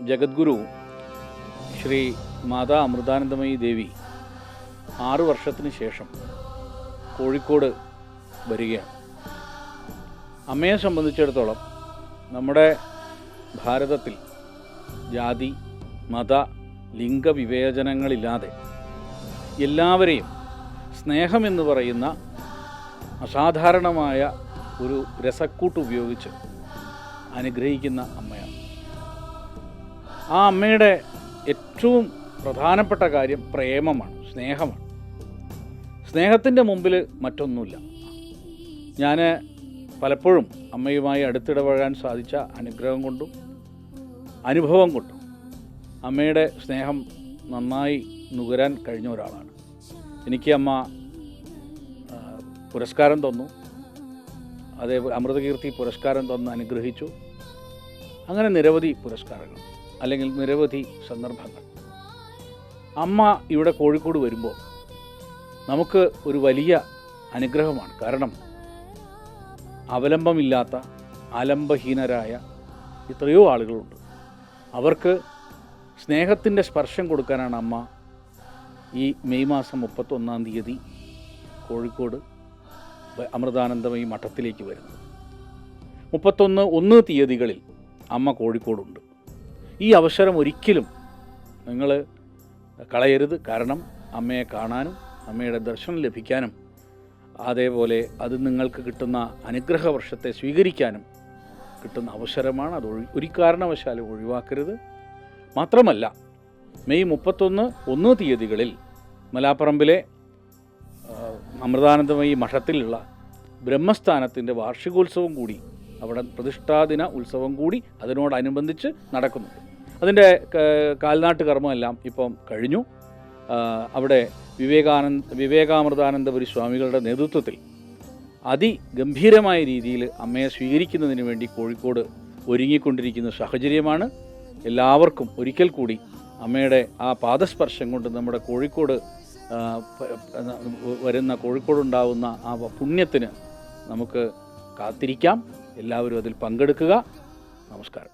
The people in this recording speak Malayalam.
ജഗദ്ഗുരു ശ്രീ മാതാ അമൃതാനന്ദമയി ദേവി 6 വർഷത്തിന് ശേഷം കോഴിക്കോട് വരികയാണ്. അമ്മയെ സംബന്ധിച്ചിടത്തോളം നമ്മുടെ ഭാരതത്തിൽ ജാതി മത ലിംഗവിവേചനങ്ങളില്ലാതെ എല്ലാവരെയും സ്നേഹമെന്ന് പറയുന്ന അസാധാരണമായ ഒരു രസക്കൂട്ട് ഉപയോഗിച്ച് അനുഗ്രഹിക്കുന്ന അമ്മയാണ്. ആ അമ്മയുടെ ഏറ്റവും പ്രധാനപ്പെട്ട കാര്യം പ്രേമമാണ്, സ്നേഹമാണ്. സ്നേഹത്തിൻ്റെ മുമ്പിൽ മറ്റൊന്നുമില്ല. ഞാൻ പലപ്പോഴും അമ്മയുമായി അടുത്തിടപഴകാൻ സാധിച്ച അനുഗ്രഹം കൊണ്ടും അനുഭവം കൊണ്ടും അമ്മയുടെ സ്നേഹം നന്നായി നുകരാൻ കഴിഞ്ഞ ഒരാളാണ്. എനിക്ക് അമ്മ പുരസ്കാരം തന്നു, അതേപോലെ അമൃതകീർത്തി പുരസ്കാരം തന്ന് അനുഗ്രഹിച്ചു. അങ്ങനെ നിരവധി പുരസ്കാരങ്ങൾ അല്ലെങ്കിൽ നിരവധി സന്ദർഭങ്ങൾ. അമ്മ ഇവിടെ കോഴിക്കോട് വരുമ്പോൾ നമുക്ക് ഒരു വലിയ അനുഗ്രഹമാണ്. കാരണം അവലംബമില്ലാത്ത അലംബഹീനരായ എത്രയോ ആളുകളുണ്ട്. അവർക്ക് സ്നേഹത്തിൻ്റെ സ്പർശം കൊടുക്കാനാണ് അമ്മ ഈ മെയ് മാസം 31-ാം തീയതി കോഴിക്കോട് അമൃതാനന്ദമയി മഠത്തിലേക്ക് വരുന്നത്. 31 തീയതികളിൽ അമ്മ കോഴിക്കോടുണ്ട്. ഈ അവസരം ഒരിക്കലും നിങ്ങൾ കളയരുത്. കാരണം അമ്മയെ കാണാനും അമ്മയുടെ ദർശനം ലഭിക്കാനും അതേപോലെ അത് നിങ്ങൾക്ക് കിട്ടുന്ന അനുഗ്രഹ വർഷത്തെ സ്വീകരിക്കാനും കിട്ടുന്ന അവസരമാണ്. അത് ഒരു കാരണവശാലും ഒഴിവാക്കരുത്. മാത്രമല്ല മെയ് 31 തീയതികളിൽ മലാപ്പറമ്പിലെ അമൃതാനന്ദമയി മഠത്തിലുള്ള ബ്രഹ്മസ്ഥാനത്തിൻ്റെ വാർഷികോത്സവം കൂടി, അവിടെ പ്രതിഷ്ഠാദിന ഉത്സവം കൂടി അതിനോടനുബന്ധിച്ച് നടക്കുന്നുണ്ട്. അതിൻ്റെ കാൽനാട്ട് കർമ്മമെല്ലാം ഇപ്പം കഴിഞ്ഞു. അവിടെ വിവേകാമൃതാനന്ദപുരി സ്വാമികളുടെ നേതൃത്വത്തിൽ അതിഗംഭീരമായ രീതിയിൽ അമ്മയെ സ്വീകരിക്കുന്നതിന് വേണ്ടി കോഴിക്കോട് ഒരുങ്ങിക്കൊണ്ടിരിക്കുന്ന സാഹചര്യമാണ്. എല്ലാവർക്കും ഒരിക്കൽ കൂടി അമ്മയുടെ ആ പാദസ്പർശം കൊണ്ട് നമ്മുടെ കോഴിക്കോട് കോഴിക്കോടുണ്ടാവുന്ന ആ പുണ്യത്തിന് നമുക്ക് കാത്തിരിക്കാം. എല്ലാവരും അതിൽ പങ്കെടുക്കുക. നമസ്കാരം.